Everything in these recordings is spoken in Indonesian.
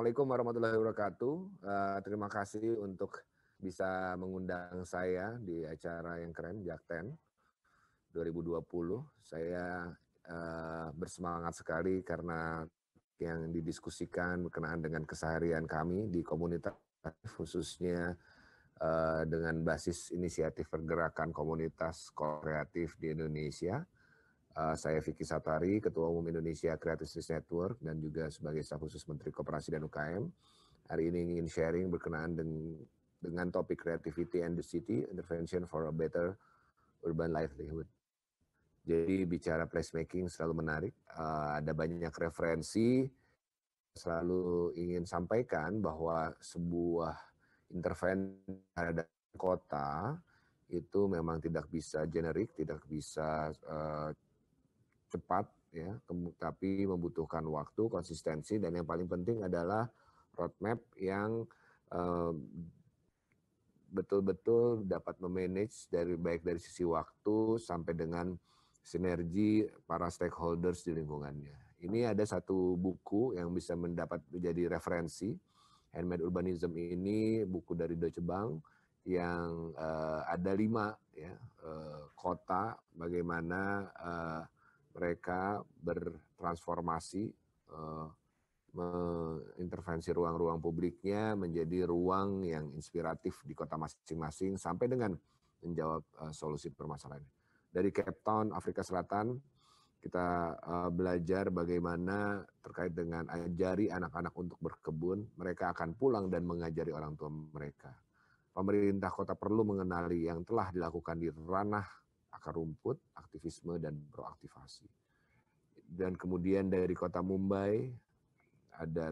Assalamualaikum warahmatullahi wabarakatuh. Terima kasih untuk bisa mengundang saya di acara yang keren, Jakten 2020. Saya bersemangat sekali karena yang didiskusikan berkenaan dengan keseharian kami di komunitas, khususnya dengan basis inisiatif pergerakan komunitas kreatif di Indonesia. Saya Vicky Satari, Ketua Umum Indonesia Creative Streets Network dan juga sebagai staf khusus Menteri Koperasi dan UKM. Hari ini ingin sharing berkenaan dengan topik Creativity and the City, Intervention for a Better Urban Livelihood. Jadi bicara placemaking selalu menarik, ada banyak referensi, selalu ingin sampaikan bahwa sebuah intervensi terhadap kota itu memang tidak bisa generik, tidak bisa cepat, ya, tapi membutuhkan waktu, konsistensi, dan yang paling penting adalah roadmap yang betul-betul dapat memanage baik dari sisi waktu sampai dengan sinergi para stakeholders di lingkungannya. Ini ada satu buku yang bisa menjadi referensi. Handmade Urbanism ini buku dari Deutsche Bank yang ada 5 ya, kota bagaimana mereka bertransformasi, mengintervensi ruang-ruang publiknya menjadi ruang yang inspiratif di kota masing-masing sampai dengan menjawab solusi permasalahan. Dari Cape Town, Afrika Selatan, kita belajar bagaimana terkait dengan ajari anak-anak untuk berkebun, mereka akan pulang dan mengajari orang tua mereka. Pemerintah kota perlu mengenali yang telah dilakukan di ranah akar rumput, aktivisme, dan proaktivasi. Dan kemudian dari kota Mumbai ada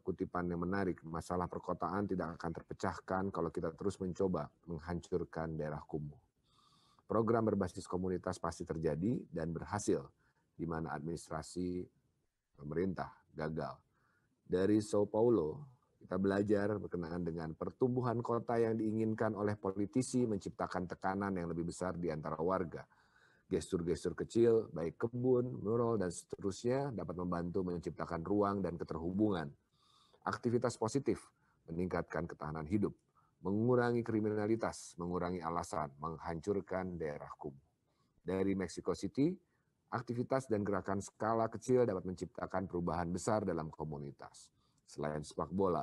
kutipan yang menarik, masalah perkotaan tidak akan terpecahkan kalau kita terus mencoba menghancurkan daerah kumuh. Program berbasis komunitas pasti terjadi dan berhasil, di mana administrasi pemerintah gagal. Dari Sao Paulo, kita belajar berkenaan dengan pertumbuhan kota yang diinginkan oleh politisi menciptakan tekanan yang lebih besar di antara warga. Gestur-gestur kecil, baik kebun, mural, dan seterusnya dapat membantu menciptakan ruang dan keterhubungan. Aktivitas positif meningkatkan ketahanan hidup, mengurangi kriminalitas, mengurangi alasan, menghancurkan daerah kumuh. Dari Mexico City, aktivitas dan gerakan skala kecil dapat menciptakan perubahan besar dalam komunitas. Selain sepak bola,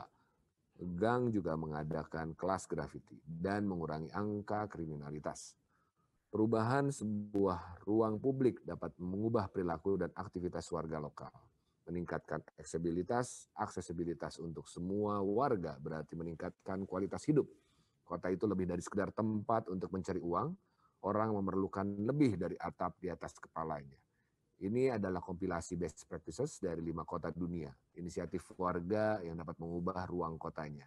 Gang juga mengadakan kelas graffiti dan mengurangi angka kriminalitas. Perubahan sebuah ruang publik dapat mengubah perilaku dan aktivitas warga lokal. Meningkatkan aksesibilitas untuk semua warga berarti meningkatkan kualitas hidup. Kota itu lebih dari sekedar tempat untuk mencari uang, orang memerlukan lebih dari atap di atas kepalanya. Ini adalah kompilasi best practices dari 5 kota dunia, inisiatif warga yang dapat mengubah ruang kotanya.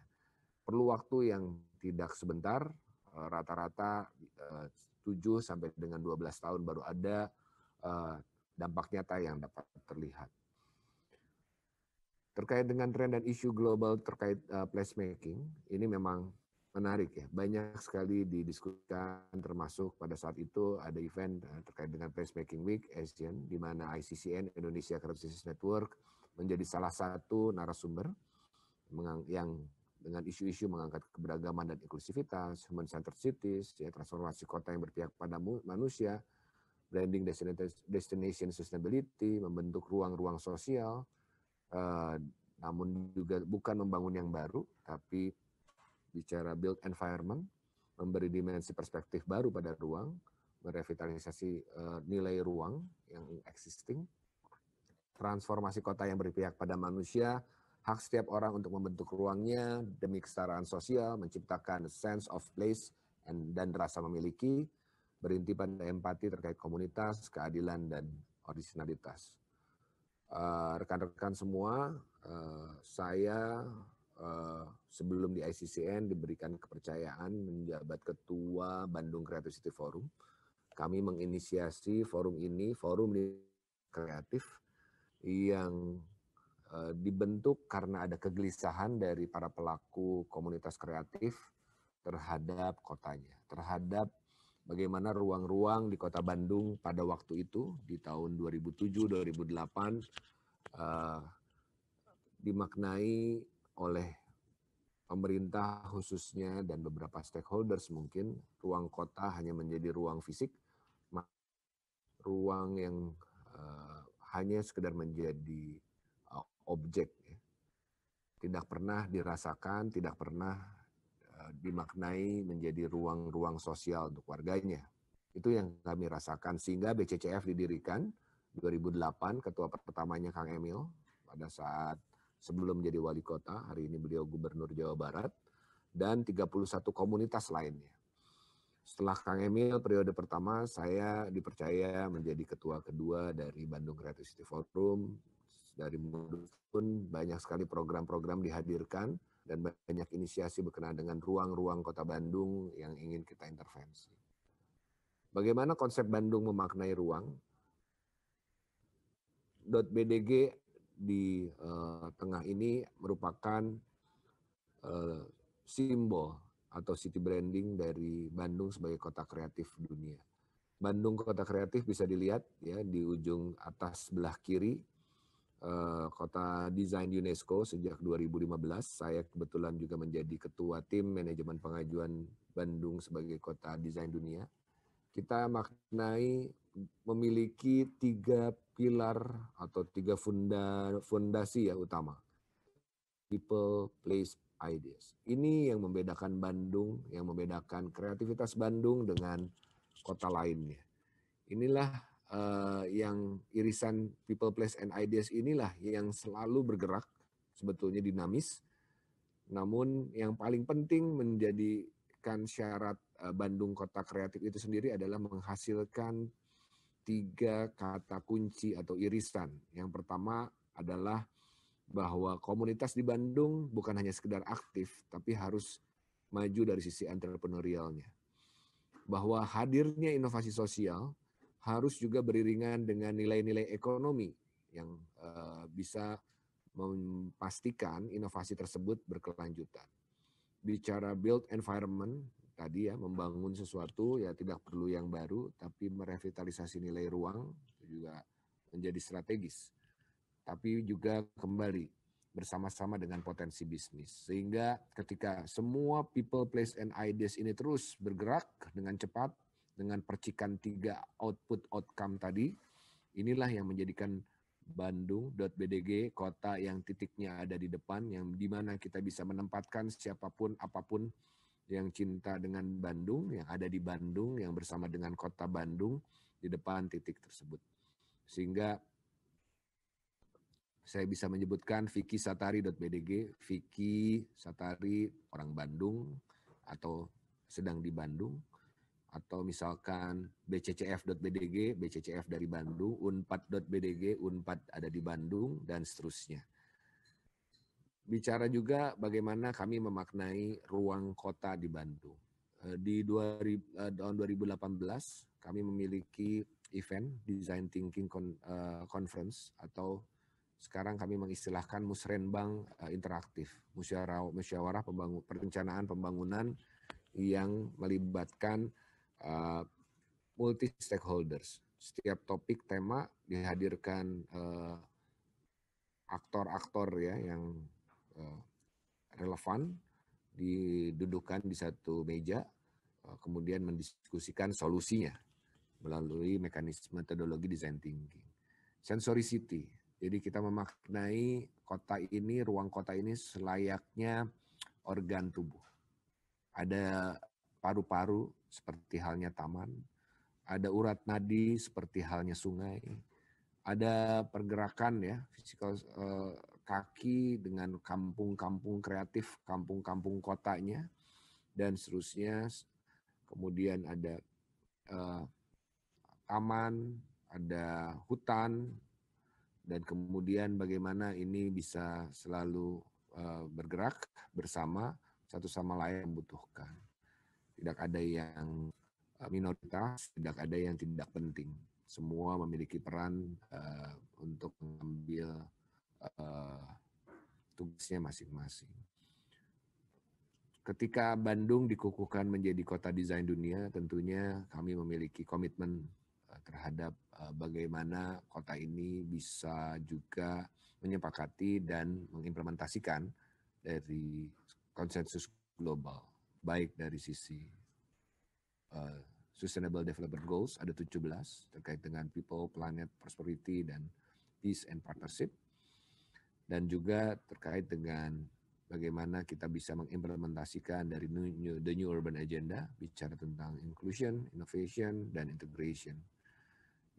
Perlu waktu yang tidak sebentar, rata-rata 7 sampai dengan 12 tahun baru ada dampak nyata yang dapat terlihat. Terkait dengan tren dan isu global terkait placemaking, ini memang menarik ya, banyak sekali didiskusikan, termasuk pada saat itu ada event terkait dengan Placemaking Week Asian, di mana ICCN Indonesia Creative Streets Network menjadi salah satu narasumber yang dengan isu-isu mengangkat keberagaman dan inklusivitas, human-centered cities, ya, transformasi kota yang berpihak pada manusia, branding destination sustainability, membentuk ruang-ruang sosial, namun juga bukan membangun yang baru, tapi bicara build environment, memberi dimensi perspektif baru pada ruang, merevitalisasi nilai ruang yang existing, transformasi kota yang berpihak pada manusia, hak setiap orang untuk membentuk ruangnya demi kesetaraan sosial, menciptakan sense of place dan rasa memiliki, berinti pada empati terkait komunitas, keadilan, dan originalitas. Rekan-rekan semua, saya sebelum di ICCN diberikan kepercayaan menjabat Ketua Bandung Creative City Forum. Kami menginisiasi forum ini, forum kreatif yang dibentuk karena ada kegelisahan dari para pelaku komunitas kreatif terhadap kotanya, terhadap bagaimana ruang-ruang di kota Bandung pada waktu itu di tahun 2007-2008 dimaknai oleh pemerintah khususnya dan beberapa stakeholders mungkin, ruang kota hanya menjadi ruang fisik, ruang yang hanya sekedar menjadi objek, ya. Tidak pernah dirasakan, tidak pernah dimaknai menjadi ruang-ruang sosial untuk warganya. Itu yang kami rasakan sehingga BCCF didirikan 2008, ketua pertamanya Kang Emil pada saat sebelum menjadi wali kota, hari ini beliau gubernur Jawa Barat, dan 31 komunitas lainnya. Setelah Kang Emil periode pertama, saya dipercaya menjadi ketua kedua dari Bandung Creative City Forum. Dari pun banyak sekali program-program dihadirkan dan banyak inisiasi berkenaan dengan ruang-ruang kota Bandung yang ingin kita intervensi. Bagaimana konsep Bandung memaknai ruang? .bdg di tengah ini merupakan simbol atau city branding dari Bandung sebagai kota kreatif dunia. Bandung kota kreatif bisa dilihat ya di ujung atas sebelah kiri, kota desain UNESCO sejak 2015. Saya kebetulan juga menjadi ketua tim manajemen pengajuan Bandung sebagai kota desain dunia. Kita maknai memiliki 3 pilar atau 3 fondasi ya utama. People, place, ideas. Ini yang membedakan Bandung, yang membedakan kreativitas Bandung dengan kota lainnya. Inilah yang irisan people, place, and ideas inilah yang selalu bergerak, sebetulnya dinamis. Namun yang paling penting menjadikan syarat Bandung kota kreatif itu sendiri adalah menghasilkan 3 kata kunci atau irisan. Yang pertama adalah bahwa komunitas di Bandung bukan hanya sekedar aktif, tapi harus maju dari sisi entrepreneurialnya. Bahwa hadirnya inovasi sosial harus juga beriringan dengan nilai-nilai ekonomi yang bisa memastikan inovasi tersebut berkelanjutan. Bicara build environment, tadi ya membangun sesuatu ya tidak perlu yang baru, tapi merevitalisasi nilai ruang itu juga menjadi strategis. Tapi juga kembali bersama-sama dengan potensi bisnis. Sehingga ketika semua people, place, and ideas ini terus bergerak dengan cepat, dengan percikan 3 output outcome tadi, inilah yang menjadikan Bandung.bdg kota yang titiknya ada di depan, yang dimana kita bisa menempatkan siapapun, apapun yang cinta dengan Bandung, yang ada di Bandung, yang bersama dengan kota Bandung di depan titik tersebut. Sehingga saya bisa menyebutkan Vicky Satari.bdg, Vicky Satari orang Bandung atau sedang di Bandung, atau misalkan BCCF.bdg, BCCF dari Bandung, Unpad.bdg, Unpad ada di Bandung, dan seterusnya. Bicara juga bagaimana kami memaknai ruang kota di Bandung. Di tahun 2018 kami memiliki event Design Thinking Conference, atau sekarang kami mengistilahkan Musrenbang interaktif, musyawarah perencanaan pembangunan yang melibatkan multi stakeholders. Setiap topik tema dihadirkan aktor-aktor ya yang relevan, didudukan di satu meja, kemudian mendiskusikan solusinya melalui mekanisme metodologi design thinking. Sensoricity, jadi kita memaknai kota ini, ruang kota ini selayaknya organ tubuh. Ada paru-paru seperti halnya taman, ada urat nadi seperti halnya sungai, ada pergerakan ya fisikal kaki dengan kampung-kampung kreatif, kampung-kampung kotanya dan seterusnya. Kemudian ada taman, ada hutan, dan kemudian bagaimana ini bisa selalu bergerak bersama, satu sama lain membutuhkan. Tidak ada yang minoritas, tidak ada yang tidak penting. Semua memiliki peran untuk mengambil tugasnya masing-masing. Ketika Bandung dikukuhkan menjadi kota desain dunia, tentunya kami memiliki komitmen terhadap bagaimana kota ini bisa juga menyepakati dan mengimplementasikan dari konsensus global, baik dari sisi Sustainable Development Goals, ada 17 terkait dengan people, planet, prosperity, dan peace and partnership. Dan juga terkait dengan bagaimana kita bisa mengimplementasikan dari The New Urban Agenda, bicara tentang inclusion, innovation, dan integration.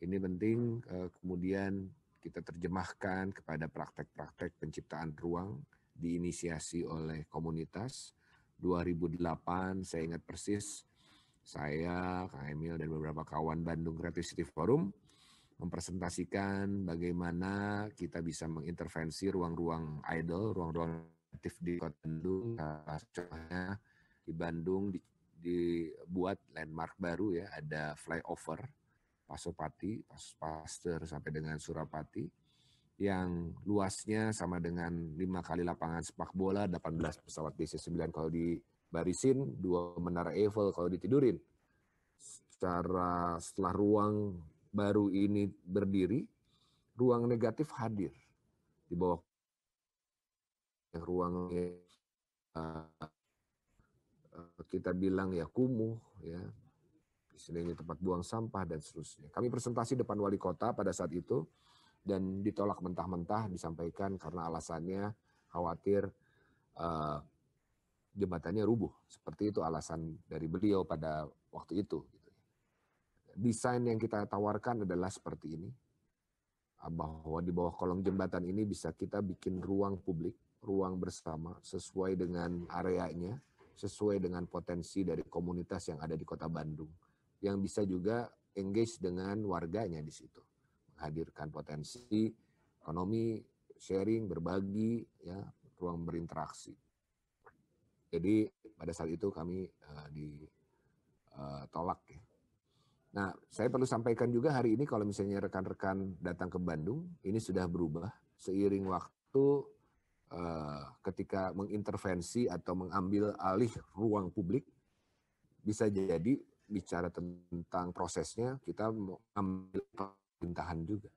Ini penting kemudian kita terjemahkan kepada praktek-praktek penciptaan ruang diinisiasi oleh komunitas. 2008 saya ingat persis, saya, Kang Emil, dan beberapa kawan Bandung Creative City Forum mempresentasikan bagaimana kita bisa mengintervensi ruang-ruang idle, ruang-ruang kreatif di Kota Bandung. Contohnya di Bandung dibuat landmark baru ya, ada flyover Pasopati, Pasteur sampai dengan Surapati, yang luasnya sama dengan 5 kali lapangan sepak bola, 18 pesawat DC-9 kalau dibarisin, 2 menara Eiffel kalau ditidurin. Setelah ruang baru ini berdiri, ruang negatif hadir di bawah ruang kita bilang ya kumuh, ya istilahnya tempat buang sampah dan seterusnya. Kami presentasi depan wali kota pada saat itu dan ditolak mentah-mentah, disampaikan karena alasannya khawatir jembatannya rubuh. Seperti itu alasan dari beliau pada waktu itu. Desain yang kita tawarkan adalah seperti ini, bahwa di bawah kolong jembatan ini bisa kita bikin ruang publik, ruang bersama sesuai dengan areanya, sesuai dengan potensi dari komunitas yang ada di Kota Bandung, yang bisa juga engage dengan warganya di situ, menghadirkan potensi ekonomi, sharing, berbagi, ya, ruang berinteraksi. Jadi pada saat itu kami ditolak ya. Nah, saya perlu sampaikan juga hari ini kalau misalnya rekan-rekan datang ke Bandung, ini sudah berubah seiring waktu ketika mengintervensi atau mengambil alih ruang publik, bisa jadi bicara tentang prosesnya kita mengambil pemerintahan juga.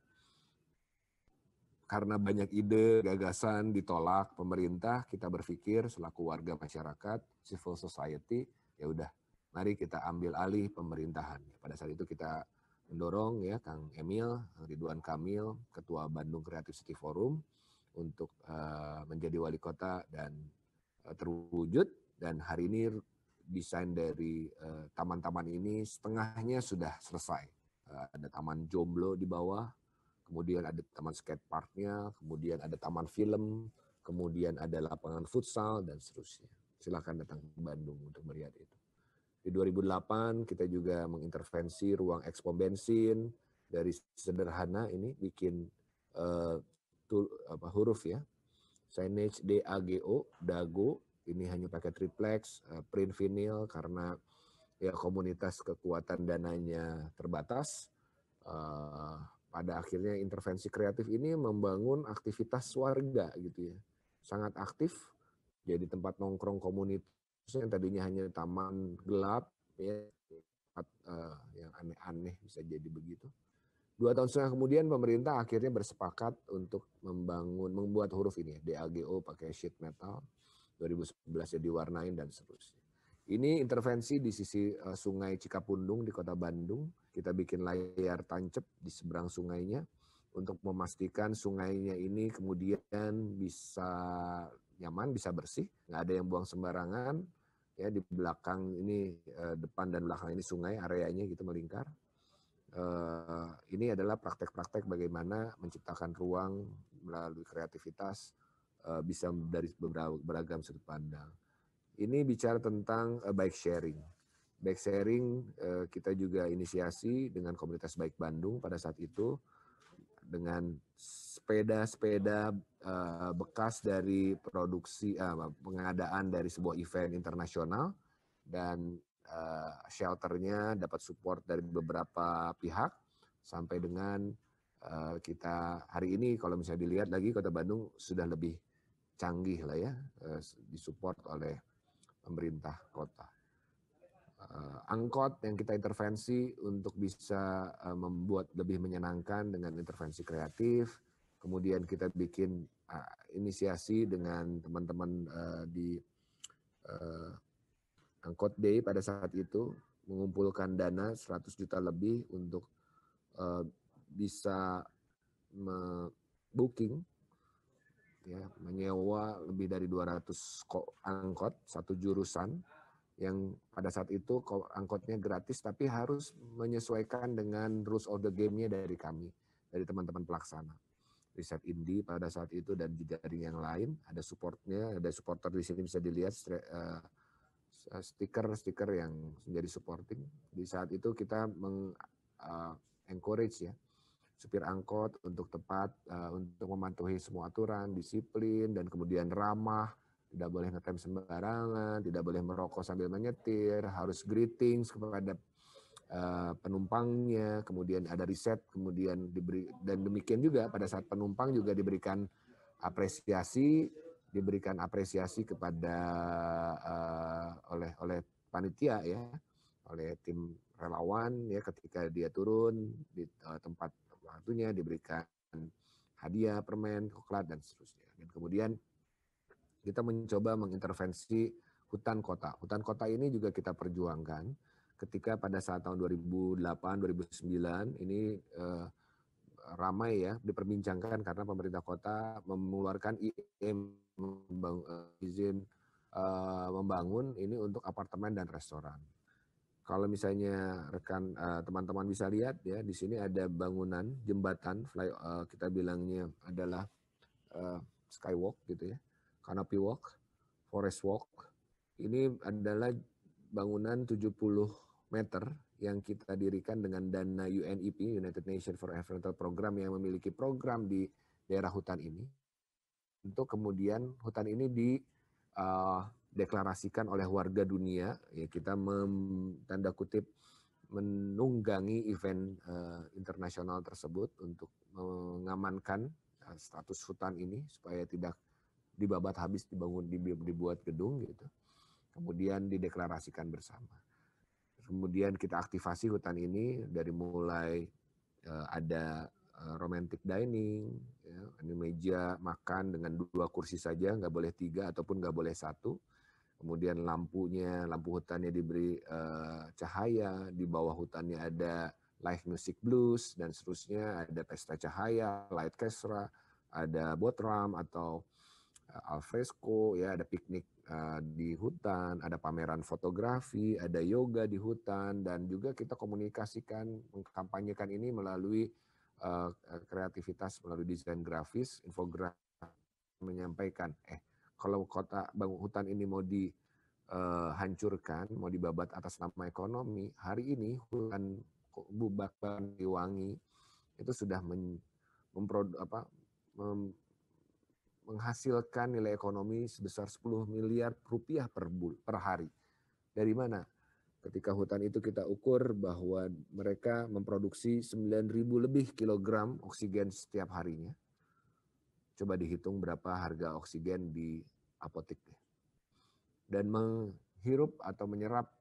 Karena banyak ide, gagasan ditolak pemerintah, kita berpikir selaku warga masyarakat, civil society, ya udah, mari kita ambil alih pemerintahan. Pada saat itu kita mendorong ya Kang Emil, Ridwan Kamil, Ketua Bandung Creative City Forum untuk menjadi wali kota dan terwujud. Dan hari ini desain dari taman-taman ini setengahnya sudah selesai. Ada taman jomblo di bawah, kemudian ada taman skateparknya, kemudian ada taman film, kemudian ada lapangan futsal, dan seterusnya. Silakan datang ke Bandung untuk melihat itu. Di 2008 kita juga mengintervensi ruang ekspor bensin, dari sederhana ini bikin huruf ya, signage DAGO, DAGO, ini hanya pakai triplex, print vinyl karena ya komunitas kekuatan dananya terbatas. Pada akhirnya intervensi kreatif ini membangun aktivitas warga gitu ya, sangat aktif, jadi tempat nongkrong komunitas yang tadinya hanya taman gelap ya, yang aneh-aneh bisa jadi begitu. 2 tahun setengah kemudian pemerintah akhirnya bersepakat untuk membuat huruf ini ya, DAGO pakai sheet metal, 2011 ya diwarnain dan seterusnya. Ini intervensi di sisi sungai Cikapundung di Kota Bandung. Kita bikin layar tancap di seberang sungainya untuk memastikan sungainya ini kemudian bisa nyaman, bisa bersih, nggak ada yang buang sembarangan. Ya, di belakang ini, depan dan belakang ini sungai, areanya gitu melingkar. Ini adalah praktek-praktek bagaimana menciptakan ruang melalui kreativitas bisa dari beragam sudut pandang. Ini bicara tentang bike sharing. Bike sharing kita juga inisiasi dengan komunitas Bike Bandung pada saat itu dengan sepeda-sepeda bekas dari produksi pengadaan dari sebuah event internasional, dan shelternya dapat support dari beberapa pihak sampai dengan kita hari ini kalau misalnya dilihat lagi Kota Bandung sudah lebih canggih lah ya, disupport oleh pemerintah kota. Angkot yang kita intervensi untuk bisa membuat lebih menyenangkan dengan intervensi kreatif. Kemudian kita bikin inisiasi dengan teman-teman di Angkot Day pada saat itu, mengumpulkan dana 100 juta lebih untuk bisa booking, ya, menyewa lebih dari 200 angkot satu jurusan, yang pada saat itu angkotnya gratis tapi harus menyesuaikan dengan rules of the game-nya dari kami, dari teman-teman pelaksana. Riset Indi pada saat itu dan jaring yang lain, ada supportnya, ada supporter di sini bisa dilihat stiker yang menjadi supporting. Di saat itu kita encourage ya supir angkot untuk tepat, untuk mematuhi semua aturan, disiplin, dan kemudian ramah, tidak boleh ngetem sembarangan, tidak boleh merokok sambil menyetir, harus greetings kepada penumpangnya, kemudian ada riset, kemudian diberi, dan demikian juga pada saat penumpang juga diberikan apresiasi kepada oleh panitia ya, oleh tim relawan ya, ketika dia turun di tempat waktunya diberikan hadiah, permen, coklat, dan seterusnya. Dan kemudian kita mencoba mengintervensi hutan kota. Hutan kota ini juga kita perjuangkan ketika pada saat tahun 2008-2009 ini ramai ya diperbincangkan karena pemerintah kota mengeluarkan izin membangun ini untuk apartemen dan restoran. Kalau misalnya rekan teman-teman bisa lihat ya, di sini ada bangunan jembatan kita bilangnya adalah skywalk gitu ya, canopy walk, forest walk. Ini adalah bangunan 70 meter yang kita dirikan dengan dana UNEP, United Nations for Environmental Program, yang memiliki program di daerah hutan ini. Untuk kemudian hutan ini deklarasikan oleh warga dunia, ya kita tanda kutip menunggangi event internasional tersebut untuk mengamankan status hutan ini supaya tidak dibabat habis dibuat gedung gitu. Kemudian dideklarasikan bersama. Kemudian kita aktivasi hutan ini dari mulai ada romantic dining, ya, ini meja makan dengan 2 kursi saja, nggak boleh 3 ataupun nggak boleh 1. Kemudian lampu hutannya diberi cahaya, di bawah hutannya ada live music blues dan seterusnya, ada pesta cahaya, light orchestra, ada botram atau alfresco, ya, ada piknik di hutan, ada pameran fotografi, ada yoga di hutan, dan juga kita komunikasikan, mengkampanyekan ini melalui kreativitas, melalui desain grafis, infografis, menyampaikan kalau hutan ini mau dihancurkan, mau dibabat atas nama ekonomi, hari ini hutan Bubak Banyuwangi itu sudah menghasilkan nilai ekonomi sebesar 10 miliar rupiah per hari. Dari mana? Ketika hutan itu kita ukur bahwa mereka memproduksi 9.000 lebih kilogram oksigen setiap harinya. Coba dihitung berapa harga oksigen di apotek. Dan menghirup atau menyerap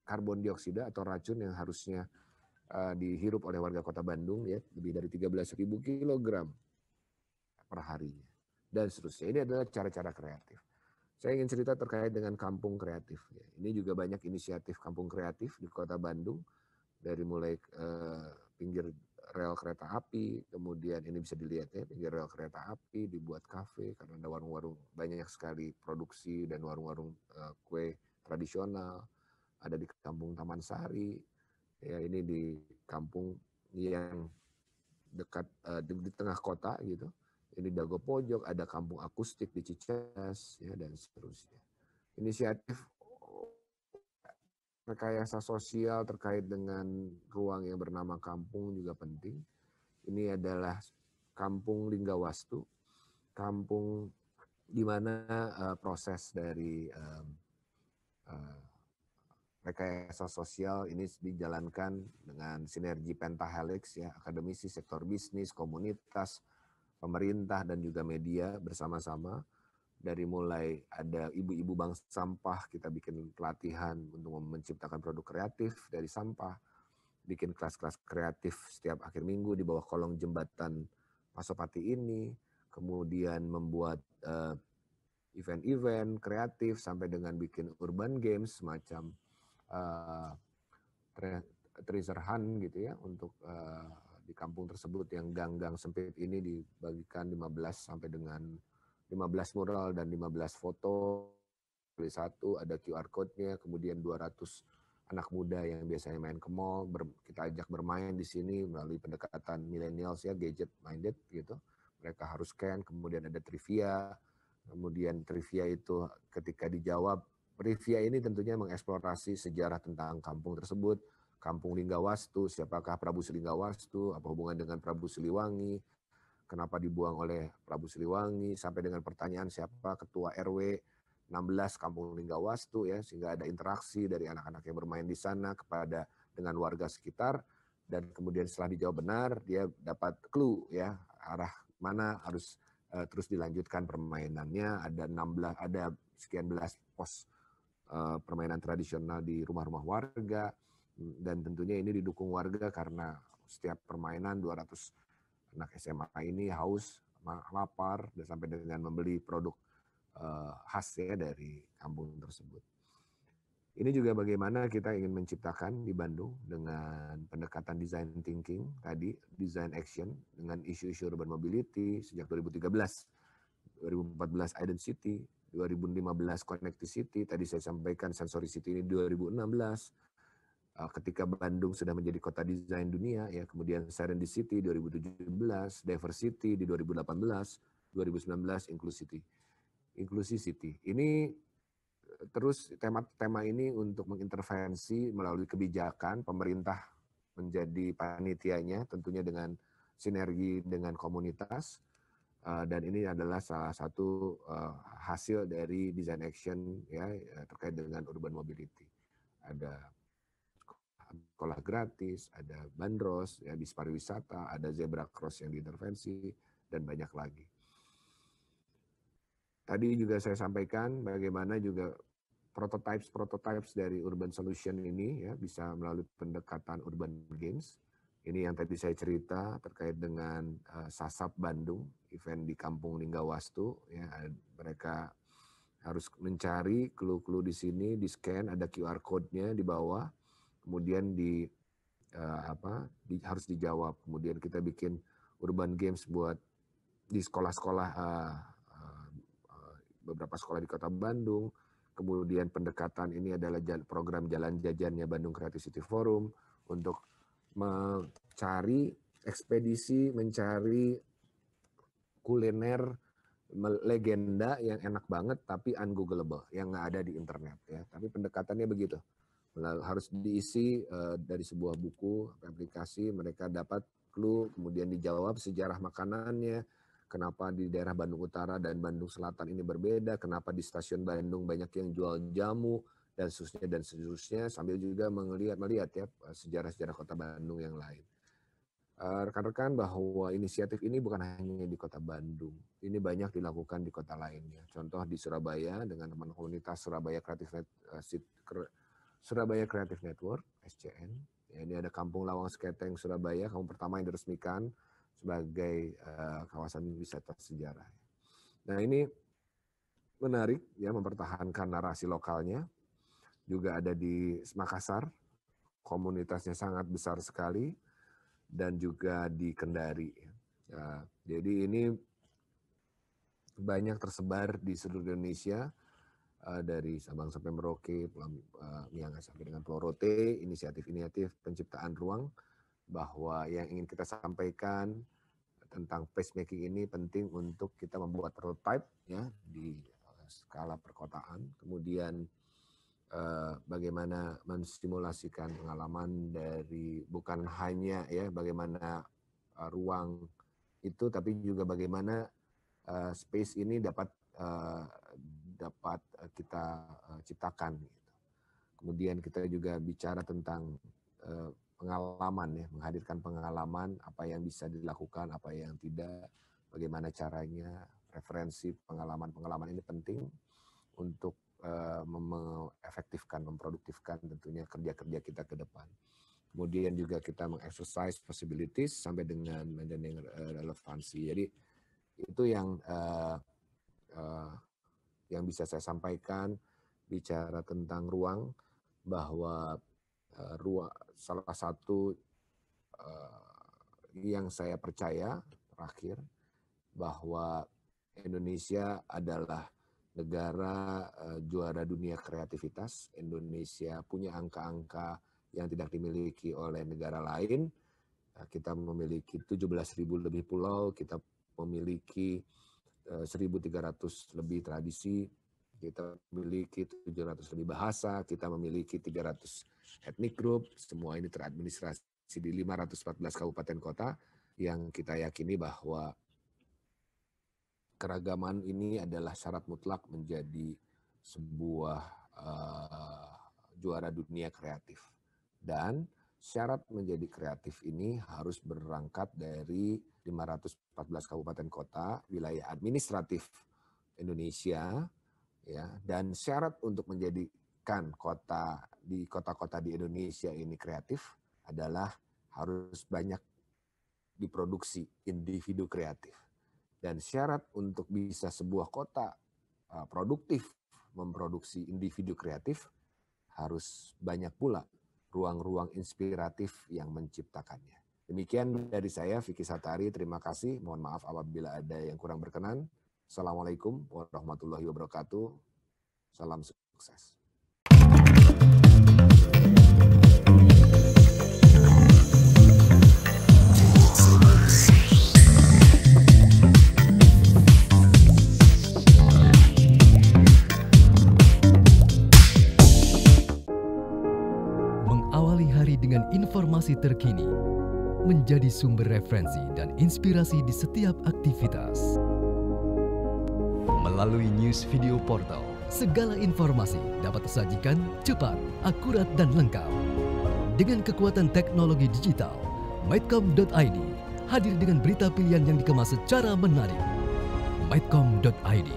karbon dioksida atau racun yang harusnya dihirup oleh warga Kota Bandung ya, lebih dari 13.000 kilogram per harinya. Dan seterusnya. Ini adalah cara-cara kreatif. Saya ingin cerita terkait dengan kampung kreatif. Ini juga banyak inisiatif kampung kreatif di Kota Bandung, dari mulai pinggir rel kereta api, kemudian ini bisa dilihat ya, pinggir rel kereta api dibuat kafe karena ada warung-warung, banyak sekali produksi dan warung-warung kue tradisional. Ada di kampung Taman Sari, ya ini di kampung yang dekat di tengah kota gitu. Ini Dago Pojok, ada kampung akustik di Cicas, ya, dan seterusnya. Inisiatif rekayasa sosial terkait dengan ruang yang bernama kampung juga penting. Ini adalah kampung Linggawastu, kampung di mana proses dari rekayasa sosial ini dijalankan dengan sinergi pentahelix ya, akademisi, sektor bisnis, komunitas, pemerintah, dan juga media bersama-sama. Dari mulai ada ibu-ibu bank sampah, kita bikin pelatihan untuk menciptakan produk kreatif dari sampah, bikin kelas-kelas kreatif setiap akhir minggu di bawah kolong jembatan Pasopati ini, kemudian membuat event-event kreatif sampai dengan bikin urban games semacam uh, treasure hunt gitu ya untuk di kampung tersebut yang gang-gang sempit ini dibagikan 15 sampai dengan 15 mural dan 15 foto. Satu ada QR code-nya, kemudian 200 anak muda yang biasanya main ke mall, kita ajak bermain di sini melalui pendekatan millennials ya, gadget minded gitu. Mereka harus scan, kemudian ada trivia, kemudian trivia itu ketika dijawab, trivia ini tentunya mengeksplorasi sejarah tentang kampung tersebut, Kampung Linggawastu, siapakah Prabu Linggawastu, apa hubungan dengan Prabu Siliwangi, kenapa dibuang oleh Prabu Siliwangi, sampai dengan pertanyaan siapa ketua RW 16 Kampung Linggawastu ya, sehingga ada interaksi dari anak-anak yang bermain di sana kepada dengan warga sekitar, dan kemudian setelah dijawab benar dia dapat clue ya arah mana harus terus dilanjutkan permainannya. Ada 16, ada sekian belas pos permainan tradisional di rumah-rumah warga, dan tentunya ini didukung warga karena setiap permainan 200 anak SMA ini haus, lapar, dan sampai dengan membeli produk khas ya dari kampung tersebut. Ini juga bagaimana kita ingin menciptakan di Bandung dengan pendekatan design thinking tadi, design action dengan isu-isu urban mobility sejak 2013, 2014 identity, 2015 connectivity, tadi saya sampaikan sensoricity ini 2016. Ketika Bandung sudah menjadi kota desain dunia ya, kemudian Serendipity 2017, Diversity di 2018, 2019 Inclusivity. Ini terus tema ini untuk mengintervensi melalui kebijakan pemerintah menjadi panitianya, tentunya dengan sinergi dengan komunitas, dan ini adalah salah satu hasil dari design action ya terkait dengan urban mobility. Ada sekolah gratis, ada bandros ya, bis pariwisata, ada zebra cross yang diintervensi, dan banyak lagi. Tadi juga saya sampaikan bagaimana juga prototypes dari urban solution ini ya bisa melalui pendekatan urban games. Ini yang tadi saya cerita terkait dengan Sasap Bandung, event di Kampung Linggawastu ya, mereka harus mencari clue-clue di sini, di scan ada QR code-nya di bawah, kemudian harus dijawab. Kemudian kita bikin urban games buat di sekolah-sekolah, beberapa sekolah di Kota Bandung. Kemudian pendekatan ini adalah program jalan jajannya Bandung Creative City Forum untuk mencari ekspedisi, mencari kuliner legenda yang enak banget tapi ungoogleable, yang nggak ada di internet ya. Tapi pendekatannya begitu. Harus diisi dari sebuah buku, aplikasi, mereka dapat clue, kemudian dijawab sejarah makanannya, kenapa di daerah Bandung Utara dan Bandung Selatan ini berbeda, kenapa di stasiun Bandung banyak yang jual jamu, dan seterusnya, sambil juga melihat ya sejarah-sejarah kota Bandung yang lain. Rekan-rekan, bahwa inisiatif ini bukan hanya di kota Bandung, ini banyak dilakukan di kota lainnya. Contoh di Surabaya dengan teman komunitas Surabaya Creative Network, SCN. Ya, ini ada Kampung Lawang Seketeng Surabaya, kampung pertama yang diresmikan sebagai kawasan wisata sejarah. Nah ini menarik ya, mempertahankan narasi lokalnya. Juga ada di Makassar, komunitasnya sangat besar sekali, dan juga di Kendari. Ya, jadi ini banyak tersebar di seluruh Indonesia, dari Sabang sampai Merauke, Miangas sampai dengan Pulau Rote, inisiatif-inisiatif penciptaan ruang, bahwa yang ingin kita sampaikan tentang placemaking ini penting untuk kita membuat prototype ya di skala perkotaan, kemudian bagaimana mensimulasikan pengalaman dari bukan hanya ya bagaimana ruang itu, tapi juga bagaimana space ini dapat kita ciptakan. Kemudian kita juga bicara tentang pengalaman ya, menghadirkan pengalaman, apa yang bisa dilakukan, apa yang tidak, bagaimana caranya, referensi pengalaman ini penting untuk mengefektifkan, memproduktifkan tentunya kerja-kerja kita ke depan. kemudian juga kita mengexercise possibilities sampai dengan maintaining relevansi. Jadi itu yang bisa saya sampaikan bicara tentang ruang, bahwa salah satu yang saya percaya terakhir bahwa Indonesia adalah negara juara dunia kreativitas. Indonesia punya angka-angka yang tidak dimiliki oleh negara lain. Kita memiliki 17.000 lebih pulau, kita memiliki 1.300 lebih tradisi, kita memiliki 700 lebih bahasa, kita memiliki 300 ethnic group, semua ini teradministrasi di 514 kabupaten kota, yang kita yakini bahwa keragaman ini adalah syarat mutlak menjadi sebuah juara dunia kreatif. Dan syarat menjadi kreatif ini harus berangkat dari 514 kabupaten kota, wilayah administratif Indonesia, ya. Dan syarat untuk menjadikan kota-kota di Indonesia ini kreatif adalah harus banyak diproduksi individu kreatif. Dan syarat untuk bisa sebuah kota produktif memproduksi individu kreatif harus banyak pula ruang-ruang inspiratif yang menciptakannya. Demikian dari saya, Vicky Satari. Terima kasih. Mohon maaf apabila ada yang kurang berkenan. Assalamualaikum warahmatullahi wabarakatuh. Salam sukses. Dengan informasi terkini, menjadi sumber referensi dan inspirasi di setiap aktivitas. Melalui News Video Portal, segala informasi dapat disajikan cepat, akurat, dan lengkap. Dengan kekuatan teknologi digital, Maidcom.id hadir dengan berita pilihan yang dikemas secara menarik. Maidcom.id,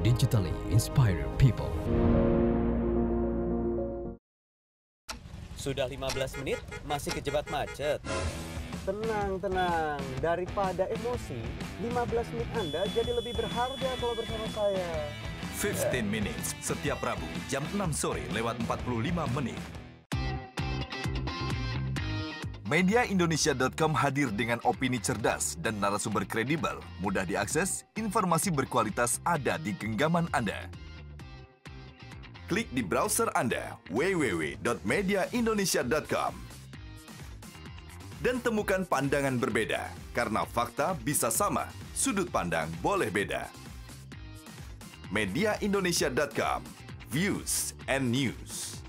digitally inspire people. Sudah 15 menit, masih kejebak macet. Tenang. Daripada emosi, 15 menit Anda jadi lebih berharga kalau bersama saya. 15 Minutes, setiap Rabu, jam 6 sore lewat 45 menit. Mediaindonesia.com hadir dengan opini cerdas dan narasumber kredibel, mudah diakses, informasi berkualitas ada di genggaman Anda. Klik di browser Anda, www.mediaindonesia.com. Dan temukan pandangan berbeda, karena fakta bisa sama, sudut pandang boleh beda. Mediaindonesia.com, views and news.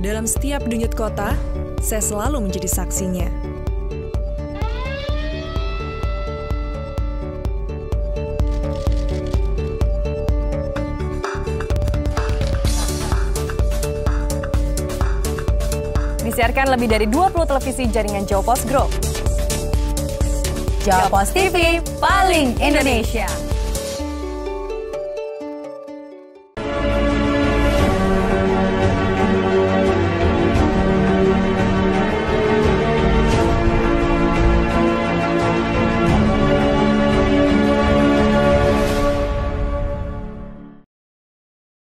Dalam setiap denyut kota, saya selalu menjadi saksinya. Disiarkan lebih dari 20 televisi jaringan Jawa Post Group. Jawa Post TV, paling Indonesia.